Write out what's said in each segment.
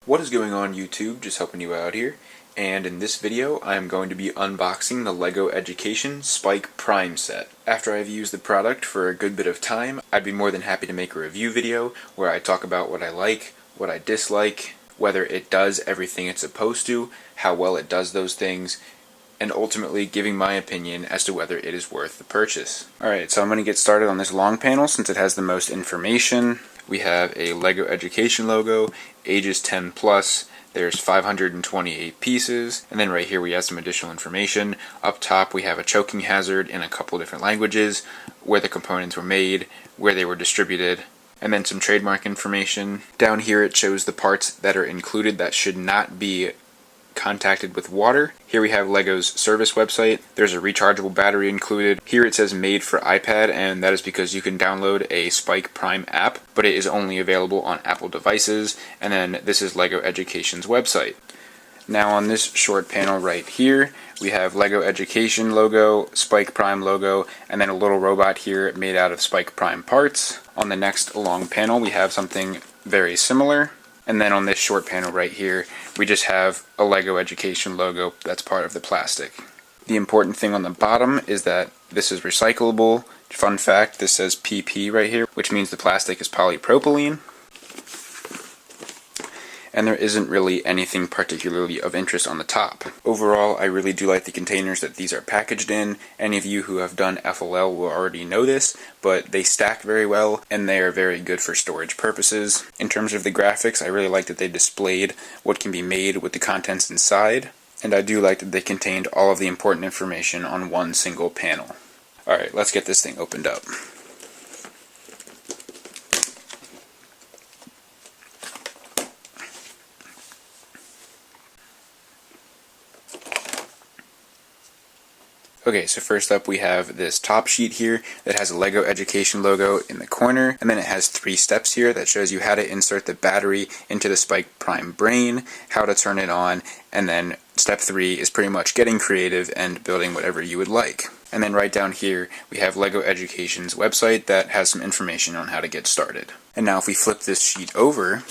What is going on YouTube? Just helping you out here. And in this video I am going to be unboxing the LEGO Education Spike Prime set. After I've used the product for a good bit of time, I'd be more than happy to make a review video where I talk about what I like, what I dislike, whether it does everything it's supposed to, how well it does those things, and ultimately giving my opinion as to whether it is worth the purchase. Alright, so I'm going to get started on this long panel since it has the most information. We have a LEGO Education logo, ages 10 plus, there's 528 pieces, and then right here we have some additional information. Up top we have a choking hazard in a couple different languages, where the components were made, where they were distributed, and then some trademark information. Down here it shows the parts that are included that should not be contacted with water. Here we have LEGO's service website. There's a rechargeable battery included. Here it says made for iPad, and that is because you can download a Spike Prime app, but it is only available on Apple devices. And then this is LEGO Education's website. Now on this short panel right here, we have LEGO Education logo, Spike Prime logo, and then a little robot here made out of Spike Prime parts. On the next long panel we have something very similar. And then on this short panel right here, we just have a LEGO Education logo that's part of the plastic. The important thing on the bottom is that this is recyclable. Fun fact, this says PP right here, which means the plastic is polypropylene. And there isn't really anything particularly of interest on the top. Overall, I really do like the containers that these are packaged in. Any of you who have done FLL will already know this, but they stack very well and they are very good for storage purposes. In terms of the graphics, I really like that they displayed what can be made with the contents inside, and I do like that they contained all of the important information on one single panel. Alright, let's get this thing opened up. Okay, so first up we have this top sheet here that has a LEGO Education logo in the corner, and then it has 3 steps here that shows you how to insert the battery into the Spike Prime brain, how to turn it on, and then step 3 is pretty much getting creative and building whatever you would like. And then right down here we have LEGO Education's website that has some information on how to get started. And now if we flip this sheet over,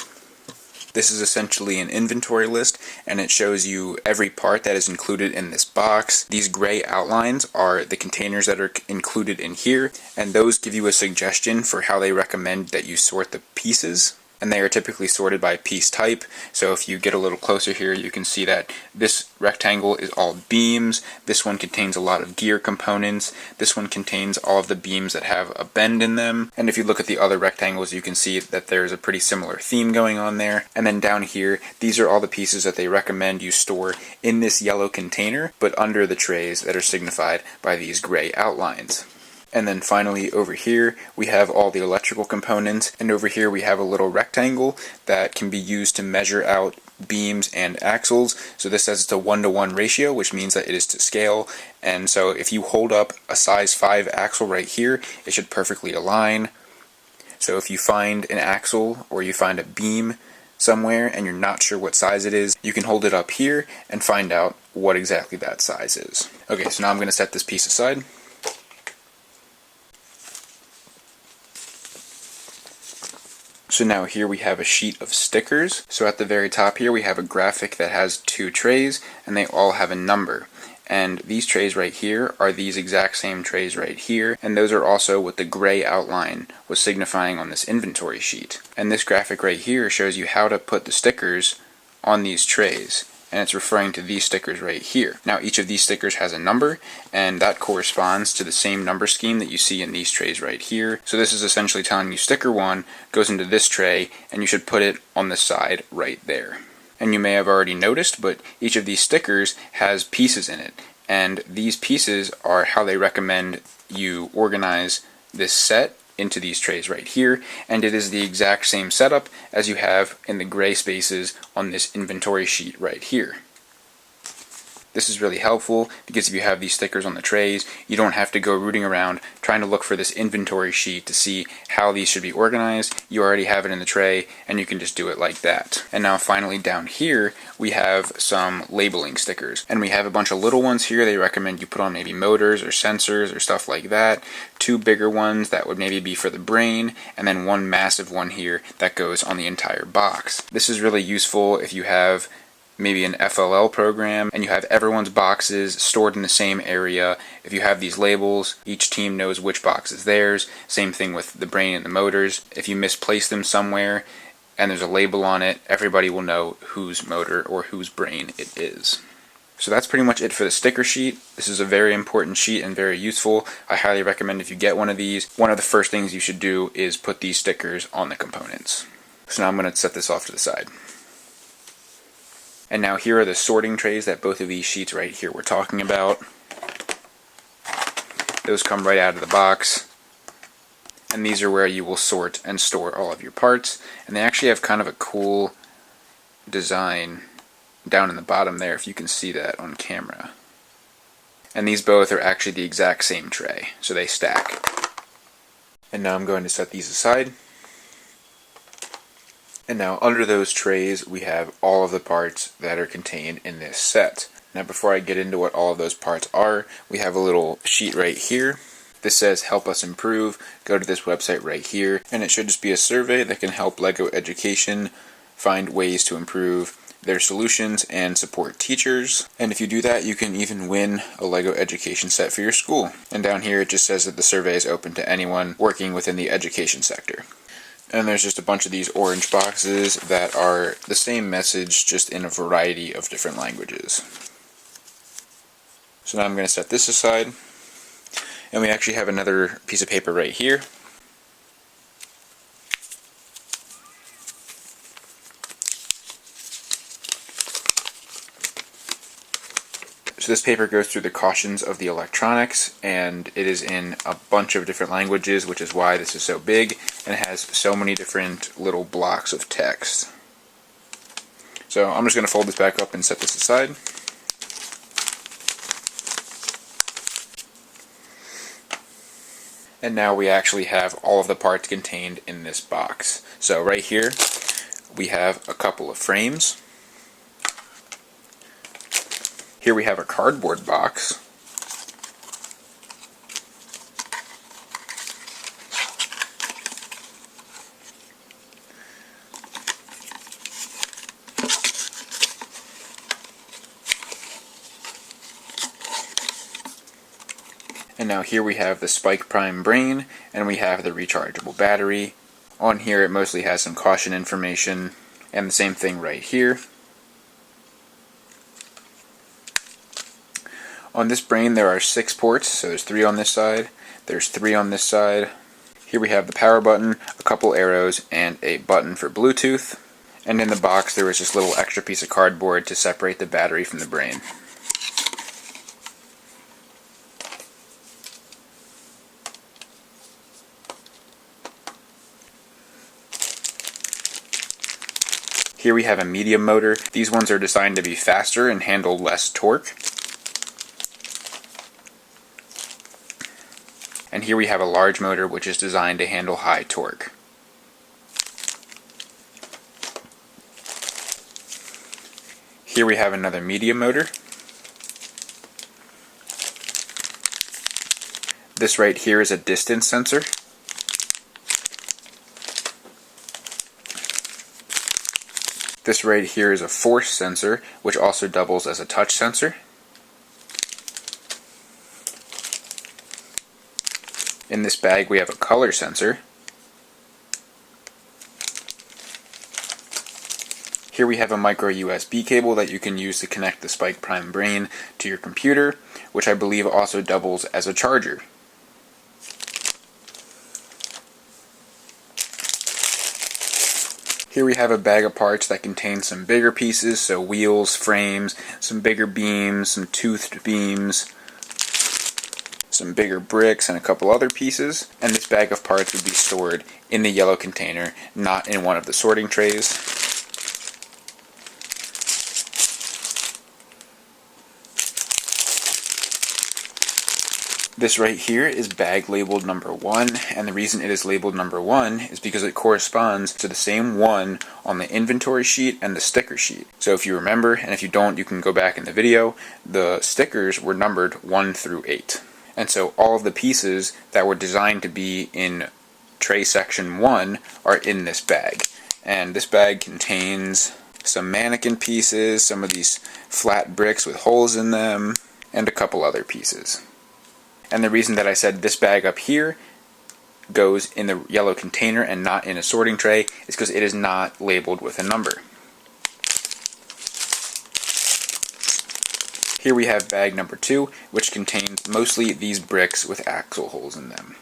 this is essentially an inventory list, and it shows you every part that is included in this box. These gray outlines are the containers that are included in here, and those give you a suggestion for how they recommend that you sort the pieces. And they are typically sorted by piece type, so if you get a little closer here you can see that this rectangle is all beams, this one contains a lot of gear components, this one contains all of the beams that have a bend in them, and if you look at the other rectangles you can see that there's a pretty similar theme going on there. And then down here, these are all the pieces that they recommend you store in this yellow container, but under the trays that are signified by these gray outlines. And then finally over here we have all the electrical components, and over here we have a little rectangle that can be used to measure out beams and axles. So this says it's a 1-to-1 ratio, which means that it is to scale, and so if you hold up a size 5 axle right here, it should perfectly align. So if you find an axle or you find a beam somewhere and you're not sure what size it is, you can hold it up here and find out what exactly that size is. Okay, so now I'm going to set this piece aside. So now here we have a sheet of stickers. So at the very top here we have a graphic that has 2 trays, and they all have a number. And these trays right here are these exact same trays right here, and those are also what the gray outline was signifying on this inventory sheet. And this graphic right here shows you how to put the stickers on these trays, and it's referring to these stickers right here. Now each of these stickers has a number, and that corresponds to the same number scheme that you see in these trays right here. So this is essentially telling you sticker 1 goes into this tray, and you should put it on the side right there. And you may have already noticed, but each of these stickers has pieces in it, and these pieces are how they recommend you organize this set into these trays right here, and it is the exact same setup as you have in the gray spaces on this inventory sheet right here. This is really helpful because if you have these stickers on the trays, you don't have to go rooting around trying to look for this inventory sheet to see how these should be organized. You already have it in the tray and you can just do it like that. And now finally down here we have some labeling stickers, and we have a bunch of little ones here they recommend you put on maybe motors or sensors or stuff like that, 2 bigger ones that would maybe be for the brain, and then 1 massive one here that goes on the entire box. This is really useful if you have maybe an FLL program and you have everyone's boxes stored in the same area. If you have these labels, each team knows which box is theirs. Same thing with the brain and the motors. If you misplace them somewhere and there's a label on it, everybody will know whose motor or whose brain it is. So that's pretty much it for the sticker sheet. This is a very important sheet and very useful. I highly recommend if you get one of these, one of the first things you should do is put these stickers on the components. So now I'm going to set this off to the side. And now here are the sorting trays that both of these sheets right here we're talking about. Those come right out of the box. And these are where you will sort and store all of your parts. And they actually have kind of a cool design down in the bottom there, if you can see that on camera. And these both are actually the exact same tray, so they stack. And now I'm going to set these aside. And now under those trays we have all of the parts that are contained in this set. Now before I get into what all of those parts are, we have a little sheet right here. This says help us improve. Go to this website right here, and it should just be a survey that can help LEGO Education find ways to improve their solutions and support teachers. And if you do that, you can even win a LEGO Education set for your school. And down here it just says that the survey is open to anyone working within the education sector. And there's just a bunch of these orange boxes that are the same message, just in a variety of different languages. So now I'm going to set this aside. And we actually have another piece of paper right here. So this paper goes through the cautions of the electronics, and it is in a bunch of different languages, which is why this is so big, and it has so many different little blocks of text. So I'm just going to fold this back up and set this aside. And now we actually have all of the parts contained in this box. So right here we have a couple of frames. Here we have a cardboard box. And now here we have the Spike Prime brain, and we have the rechargeable battery. On here it mostly has some caution information, and the same thing right here. On this brain there are 6 ports, so there's 3 on this side, there's 3 on this side. Here we have the power button, a couple arrows, and a button for Bluetooth. And in the box there was this little extra piece of cardboard to separate the battery from the brain. Here we have a medium motor. These ones are designed to be faster and handle less torque. And here we have a large motor which is designed to handle high torque. Here we have another medium motor. This right here is a distance sensor. This right here is a force sensor, which also doubles as a touch sensor. In this bag we have a color sensor. Here we have a micro USB cable that you can use to connect the Spike Prime brain to your computer, which I believe also doubles as a charger. Here we have a bag of parts that contains some bigger pieces, so wheels, frames, some bigger beams, some toothed beams, some bigger bricks, and a couple other pieces. And this bag of parts would be stored in the yellow container, not in one of the sorting trays. This right here is bag labeled number 1, and the reason it is labeled number 1 is because it corresponds to the same one on the inventory sheet and the sticker sheet. So if you remember, and if you don't, you can go back in the video, the stickers were numbered 1 through 8. And so all of the pieces that were designed to be in tray section 1 are in this bag. And this bag contains some mannequin pieces, some of these flat bricks with holes in them, and a couple other pieces. And the reason that I said this bag up here goes in the yellow container and not in a sorting tray is because it is not labeled with a number. Here we have bag number 2, which contains mostly these bricks with axle holes in them.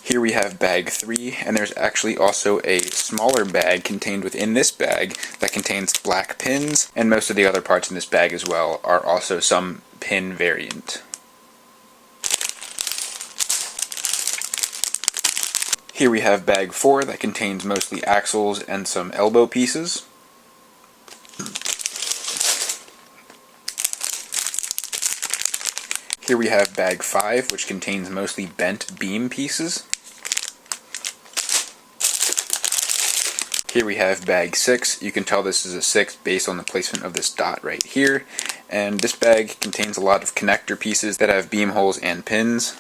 Here we have bag 3, and there's actually also a smaller bag contained within this bag that contains black pins, and most of the other parts in this bag as well are also some pin variant. Here we have bag 4 that contains mostly axles and some elbow pieces. Here we have bag 5, which contains mostly bent beam pieces. Here we have bag 6. You can tell this is a 6 based on the placement of this dot right here. And this bag contains a lot of connector pieces that have beam holes and pins.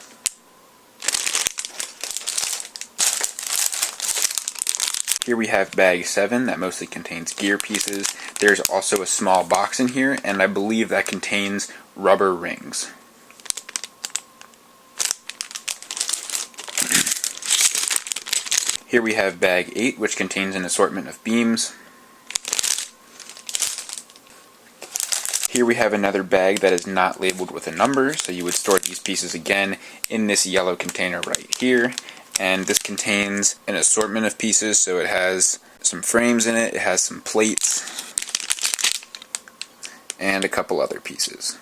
Here we have bag 7 that mostly contains gear pieces. There's also a small box in here, and I believe that contains rubber rings. Here we have bag 8, which contains an assortment of beams. Here we have another bag that is not labeled with a number, so you would store these pieces again in this yellow container right here. And this contains an assortment of pieces, so it has some frames in it, it has some plates, and a couple other pieces.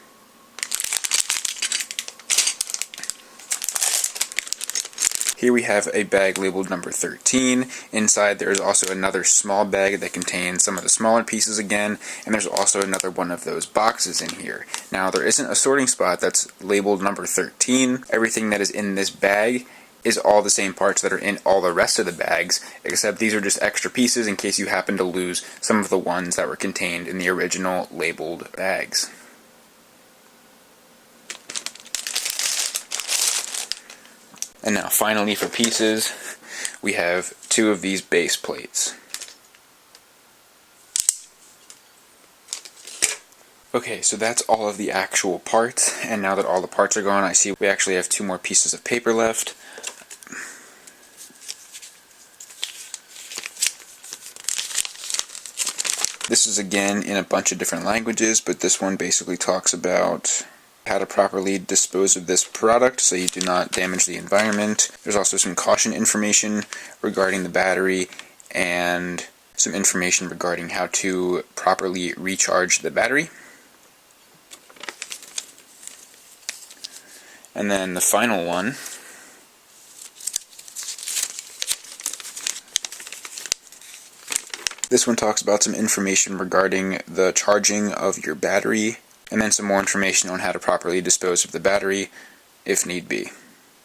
Here we have a bag labeled number 13. Inside there is also another small bag that contains some of the smaller pieces again, and there's also another one of those boxes in here. Now there isn't a sorting spot that's labeled number 13. Everything that is in this bag is all the same parts that are in all the rest of the bags, except these are just extra pieces in case you happen to lose some of the ones that were contained in the original labeled bags. And now finally for pieces, we have 2 of these base plates. Okay, so that's all of the actual parts, and now that all the parts are gone, I see we actually have 2 more pieces of paper left. This is again in a bunch of different languages, but this one basically talks about how to properly dispose of this product so you do not damage the environment. There's also some caution information regarding the battery and some information regarding how to properly recharge the battery. And then the final one this one talks about some information regarding the charging of your battery, and then some more information on how to properly dispose of the battery if need be.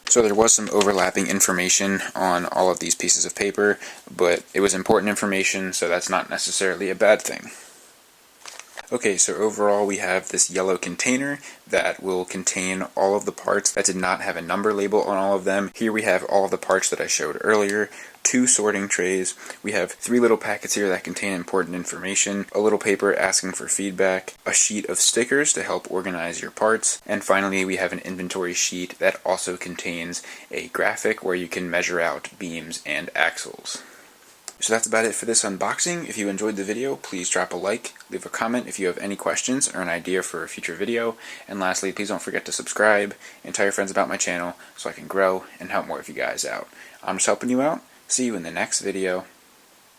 So there was some overlapping information on all of these pieces of paper, but it was important information, so that's not necessarily a bad thing. Okay, so overall we have this yellow container that will contain all of the parts that did not have a number label on all of them. Here we have all of the parts that I showed earlier, 2 sorting trays, we have 3 little packets here that contain important information, a little paper asking for feedback, a sheet of stickers to help organize your parts, and finally we have an inventory sheet that also contains a graphic where you can measure out beams and axles. So that's about it for this unboxing. If you enjoyed the video, please drop a like, leave a comment if you have any questions or an idea for a future video, and lastly, please don't forget to subscribe and tell your friends about my channel so I can grow and help more of you guys out. I'm just helping you out. See you in the next video.